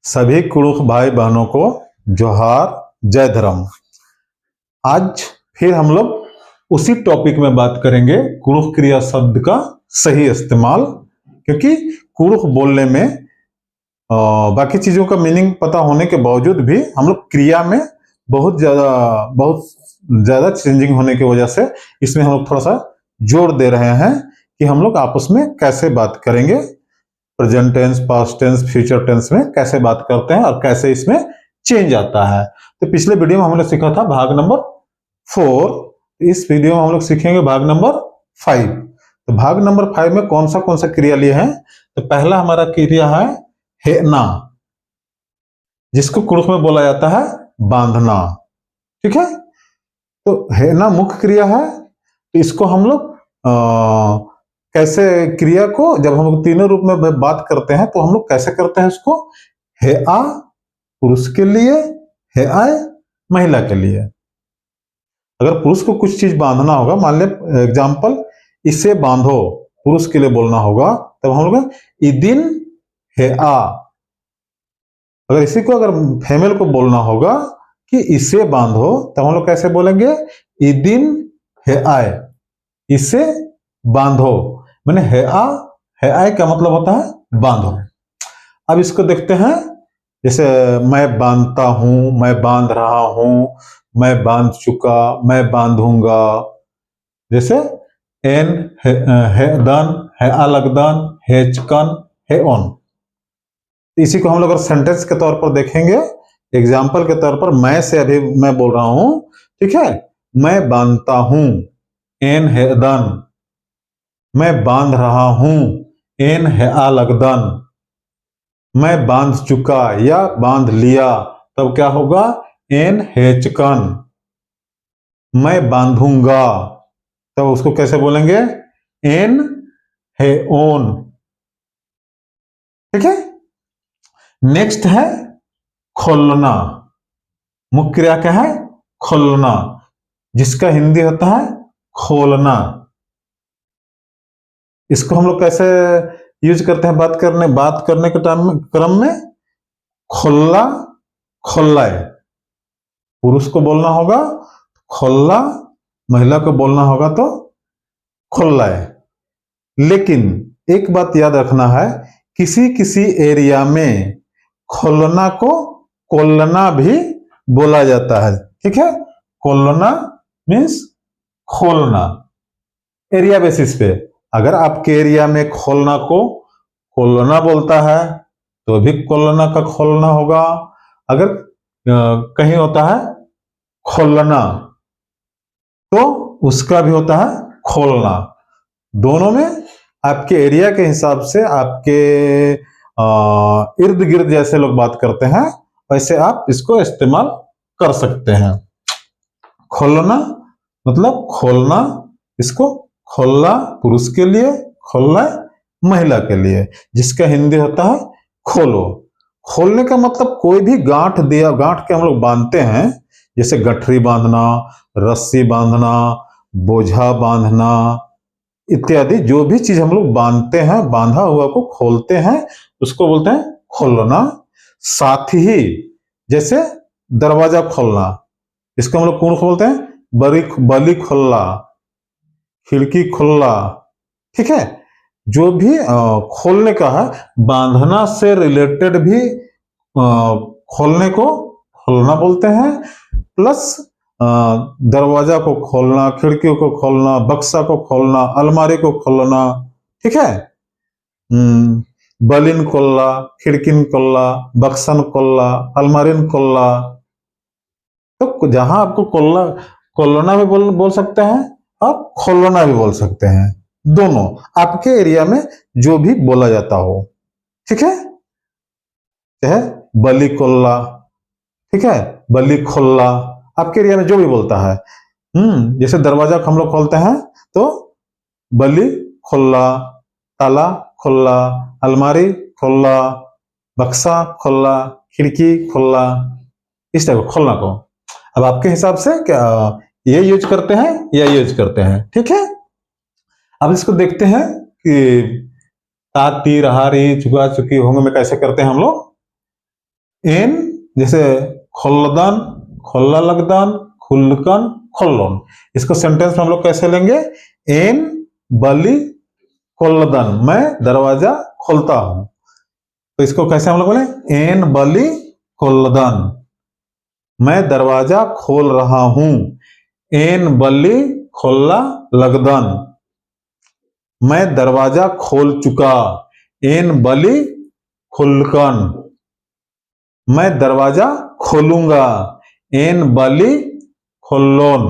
सभी कुड़ुख भाई बहनों को जोहार, जय धर्म। आज फिर हम लोग उसी टॉपिक में बात करेंगे, कुड़ुख क्रिया शब्द का सही इस्तेमाल। क्योंकि कुड़ुख बोलने में बाकी चीजों का मीनिंग पता होने के बावजूद भी हम लोग क्रिया में बहुत ज्यादा चेंजिंग होने की वजह से इसमें हम लोग थोड़ा सा जोर दे रहे हैं कि हम लोग आपस में कैसे बात करेंगे, present tense, past tense, future tense में कैसे बात करते हैं और कैसे इसमें चेंज आता है। तो पिछले वीडियो में हमने सीखा था भाग नंबर 4। इस वीडियो में हम लोग सीखेंगे भाग नंबर 5। तो भाग नंबर 5 में कौन सा क्रिया लिए हैं। तो पहला हमारा क्रिया है हेना, जिसको कुड़ुख में बोला जाता है बांधना। ठीक है, तो हेना मुख्य क्रिया है। तो इसको हम लोग कैसे क्रिया को जब हम लोग तीनों रूप में बात करते हैं तो हम लोग कैसे करते हैं इसको। हे आ पुरुष के लिए, हे आए महिला के लिए। अगर पुरुष को कुछ चीज बांधना होगा, मान ले एग्जाम्पल इसे बांधो, पुरुष के लिए बोलना होगा, तब हम लोग इदिन हे आ। अगर इसी को अगर फीमेल को बोलना होगा कि इसे बांधो, तब हम लोग कैसे बोलेंगे, इदिन हे आए, इसे बांधो। मैंने हे आए का मतलब होता है बांधो। अब इसको देखते हैं, जैसे मैं बांधता हूं, मैं बांध रहा हूं, मैं बांध चुका, मैं बांधूंगा। जैसे एन है दन, है अलगदन, है चकन, है ऑन। इसी को हम लोग अगर सेंटेंस के तौर पर देखेंगे, एग्जाम्पल के तौर पर, मैं से अभी मैं बोल रहा हूं, ठीक है, मैं बांधता हूं, एन है दन, मैं बांध रहा हूं, एन है अलगदन, मैं बांध चुका या बांध लिया, तब क्या होगा, एन है चकन। मैं बांधूंगा, तब उसको कैसे बोलेंगे, एन है ओन। ठीक है, नेक्स्ट है खोलना। मुख्य क्रिया क्या है, खोलना, जिसका हिंदी होता है खोलना। इसको हम लोग कैसे यूज करते हैं बात करने के क्रम में, खोला खोल्लाए, पुरुष को बोलना होगा खोल्ला, महिला को बोलना होगा तो खोल्लाए। लेकिन एक बात याद रखना है, किसी किसी एरिया में खोलना को कोल्लना भी बोला जाता है। ठीक है, कोल्लना मीन्स खोलना, एरिया बेसिस पे। अगर आपके एरिया में खोलना को कोल्लना बोलता है तो भी कोल्लना का खोलना होगा। अगर कहीं होता है खोलना तो उसका भी होता है खोलना। दोनों में आपके एरिया के हिसाब से, आपके इर्द गिर्द जैसे लोग बात करते हैं वैसे आप इसको इस्तेमाल कर सकते हैं। खोलना मतलब खोलना, इसको खोलना पुरुष के लिए, खोलना महिला के लिए, जिसका हिंदी होता है खोलो। खोलने का मतलब कोई भी गांठ दिया, गांठ के हम लोग बांधते हैं, जैसे गठरी बांधना, रस्सी बांधना, बोझा बांधना इत्यादि। जो भी चीज हम लोग बांधते हैं, बांधा हुआ को खोलते हैं, उसको बोलते हैं खोलना। साथ ही जैसे दरवाजा खोलना, इसको हम लोग कौन बोलते हैं, बली खोलना, खिड़की खोलना। ठीक है, जो भी खोलने का है, बांधना से रिलेटेड भी खोलने को खोलना बोलते हैं। प्लस दरवाजा को खोलना, खिड़कियों को खोलना, बक्सा को खोलना, अलमारी को खोलना। ठीक है, बलिन खोलना, खिड़किन खोलना, बक्सन खोलना, अलमारिन खोलना। तो जहां आपको खोलना भी बोल सकते हैं और खोलना भी बोल सकते हैं, दोनों आपके एरिया में जो भी बोला जाता हो। ठीक है, चाहे बली कोल्ला, ठीक है, बली खोल्ला, आपके एरिया में जो भी बोलता है। जैसे दरवाजा हम लोग खोलते हैं तो बली खोल्ला, ताला खोल्ला, अलमारी खोल्ला, बक्सा खोल्ला, खिड़की खोल्ला, इस टाइप खोलना को अब आपके हिसाब से क्या ये यूज करते हैं या यूज करते हैं। ठीक है, अब इसको देखते हैं कि ताती, रहारी, चुका चुकी, होंगे में कैसे करते हैं हम लोग। एन जैसे खोलदान, खोला लगदान, खुलकन, खोलोन, इसको सेंटेंस में हम लोग कैसे लेंगे? एन बली खोलदान, मैं दरवाजा खोलता हूं। तो इसको कैसे हम लोग बोले? एन बली खोलदान, मैं दरवाजा खोल रहा हूं। एन बली खोला लगदान, मैं दरवाजा खोल चुका। एन बली खुलकन, मैं दरवाजा खोलूंगा। एन बली खोलोन।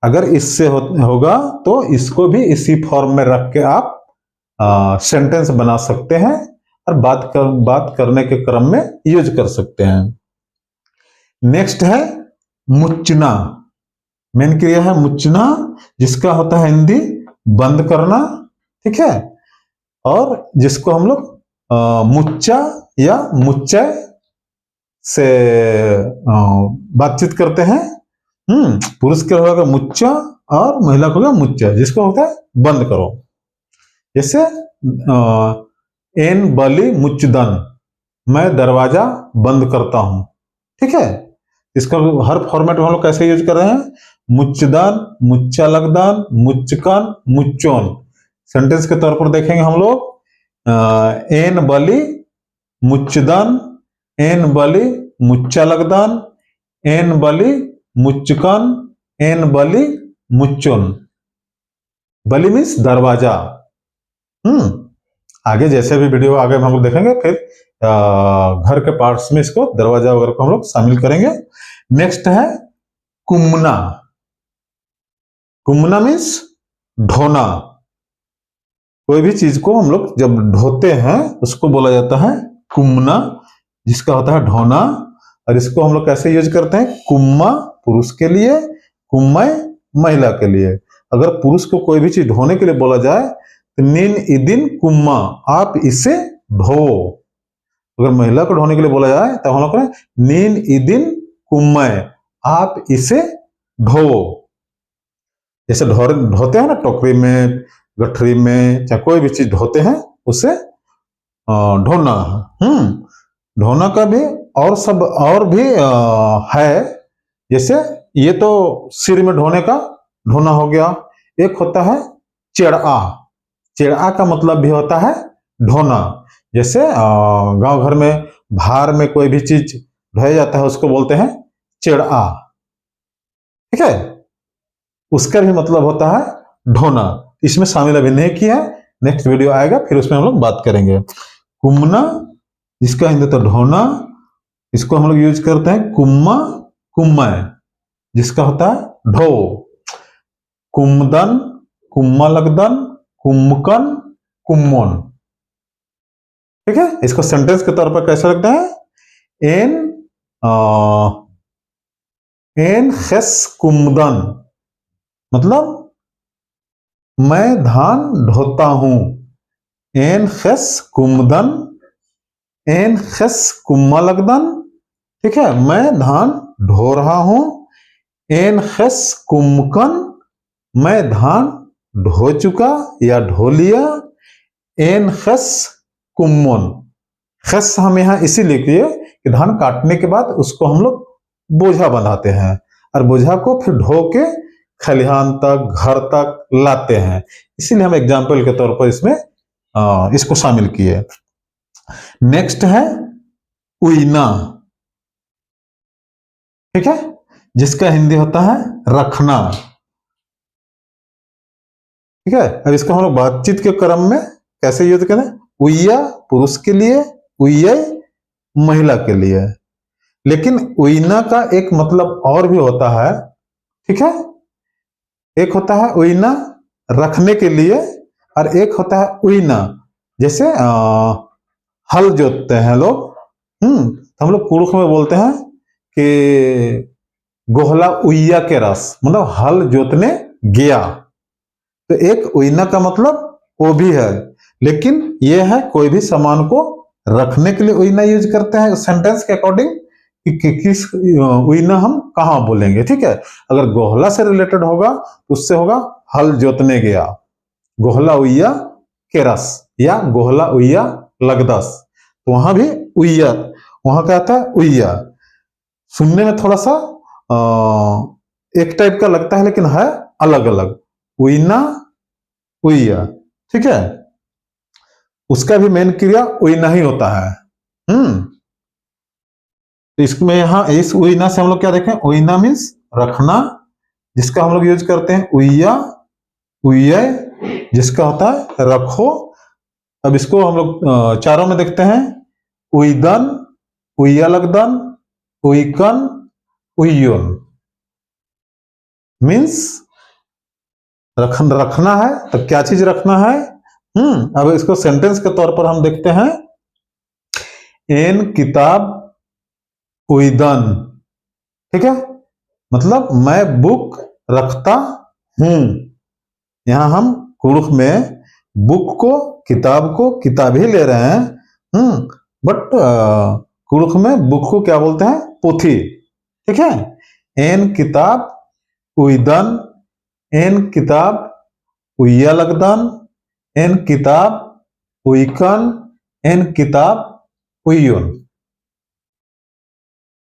अगर इससे होगा तो इसको भी इसी फॉर्म में रख के आप सेंटेंस बना सकते हैं और बात करने के क्रम में यूज कर सकते हैं। नेक्स्ट है मुच्चना। मेन क्रिया है मुच्चना, जिसका होता है हिंदी बंद करना, ठीक है, और जिसको हम लोग मुच्चा या मुच्चय से बातचीत करते हैं। पुरुष के होगा मुच्चा और महिला को होगा मुच्चा, जिसको होता है बंद करो। जैसे एन बली मुच्चदन, मैं दरवाजा बंद करता हूं, ठीक है। इसका हर फॉर्मेट में हम लोग कैसे यूज कर रहे हैं? मुच्चदान, मुच्चा लगदान, मुच्चकन, मुच्चोन। सेंटेंस के तौर पर देखेंगे हम लोग एन बली मुच्चदान, एन बली मुच्चा लगदान, एन बली मुच्चकन, एन बली मुच्चोन। बली मीन्स दरवाजा। आगे जैसे भी वीडियो आगे हम लोग देखेंगे, फिर घर के पार्ट्स में इसको दरवाजा वगैरह को हम लोग शामिल करेंगे। नेक्स्ट है कुमना। कुमना मीन्स ढोना। कोई भी चीज को हम लोग जब ढोते हैं उसको बोला जाता है कुमना, जिसका होता है ढोना। और इसको हम लोग कैसे यूज करते हैं? कुम्मा पुरुष के लिए, कुम्मय महिला के लिए। अगर पुरुष को कोई भी चीज ढोने के लिए बोला जाए तो नीन इदिन कुम्मा, आप इसे ढो। अगर महिला को ढोने के लिए बोला जाए तो हम लोग करें नीन इदिन कुम्मय, आप इसे ढो। जैसे ढोते हैं ना टोकरी में, गठरी में, चाहे कोई भी चीज ढोते हैं उसे ढोना। ढोना का भी और सब और भी है। जैसे ये तो सिर में ढोने का ढोना हो गया। एक होता है चेड़ा। चेड़ा का मतलब भी होता है ढोना। जैसे गांव घर में भार में कोई भी चीज ढोया जाता है उसको बोलते हैं चेड़ा, ठीक है। उसका भी मतलब होता है ढोना। इसमें शामिल अभी नहीं किया है, नेक्स्ट वीडियो आएगा फिर उसमें हम लोग बात करेंगे। कुमना, जिसका हिंदी तो ढोना, इसको हम लोग यूज करते हैं कुम्मा, कुम्मय, जिसका होता है ढो। कुमदन, कुम्मा लगदन, कुम्मकन, कुम्मोन, ठीक है। इसको सेंटेंस के तौर पर कैसे लगता है? एन खेस कुमदन, मतलब मैं धान ढोता हूं। एन खेस कुमदन, एन खेस कुम्मा लगदन, ठीक है, मैं धान ढो रहा हूं। एन खेस कुम्मकन, मैं धान ढो चुका या ढो लिया। एन खेस कुम्मोन, खेस हम यहां इसीलिए किए कि धान काटने के बाद उसको हम लोग बोझा बनाते हैं और बोझा को फिर ढो के खलिहान तक, घर तक लाते हैं। इसीलिए हम एग्जाम्पल के तौर पर इसमें इसको शामिल किए। नेक्स्ट है उइना, ठीक है, जिसका हिंदी होता है रखना, ठीक है। अब इसको हम लोग बातचीत के क्रम में कैसे यूज करें? उइया पुरुष के लिए, उइया महिला के लिए। लेकिन उइना का एक मतलब और भी होता है, ठीक है। एक होता है उइना रखने के लिए और एक होता है उइना जैसे हल जोतते हैं लोग। तो हम लोग कुड़ुख में बोलते हैं कि गोहला उइया के रस, मतलब हल जोतने गया। तो एक उइना का मतलब वो भी है, लेकिन ये है कोई भी सामान को रखने के लिए उइना यूज करते हैं सेंटेंस के अकॉर्डिंग कि किस उइना हम कहाँ बोलेंगे, ठीक है। अगर गोहला से रिलेटेड होगा तो उससे होगा हल जोतने गया, गोहला उइया के रस या गोहला उइया लगदस। तो वहां भी उइया वहां क्या आता है उइया। सुनने में थोड़ा सा एक टाइप का लगता है लेकिन है अलग अलग। उइना उइया, ठीक है। उसका भी मेन क्रिया उइना ही होता है। तो इसमें यहां इस उइना से हम लोग क्या देखें, उइना मीन्स रखना, जिसका हम लोग यूज करते हैं उइया उइये, जिसका होता है रखो। अब इसको हम लोग चारों में देखते हैं, उइदन उइया लगदन उइकन उइयोन, मीन्स रखना है। तो क्या चीज रखना है? अब इसको सेंटेंस के तौर पर हम देखते हैं, एन किताब उइदन, ठीक है, मतलब मैं बुक रखता हूं। यहां हम कुरुख में बुक को किताब ही ले रहे हैं, बट कुरुख में बुक को क्या बोलते हैं, पोथी, ठीक है। एन किताब उइदन, एन किताब उइया लगदन, एन किताब उइकन, एन किताब उइयोन।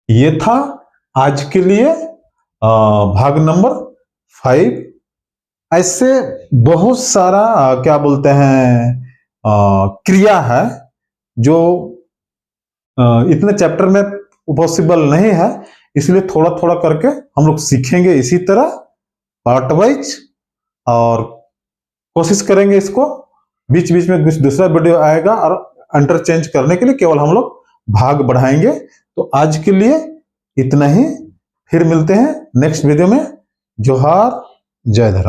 ये था आज के लिए भाग नंबर 5। ऐसे बहुत सारा क्या बोलते हैं क्रिया है जो इतने चैप्टर में पॉसिबल नहीं है, इसलिए थोड़ा थोड़ा करके हम लोग सीखेंगे इसी तरह पार्ट वाइज, और कोशिश करेंगे इसको बीच बीच में कुछ दूसरा वीडियो आएगा और इंटरचेंज करने के लिए केवल हम लोग भाग बढ़ाएंगे। तो आज के लिए इतना ही, फिर मिलते हैं नेक्स्ट वीडियो में। जोहार, जय धर्म।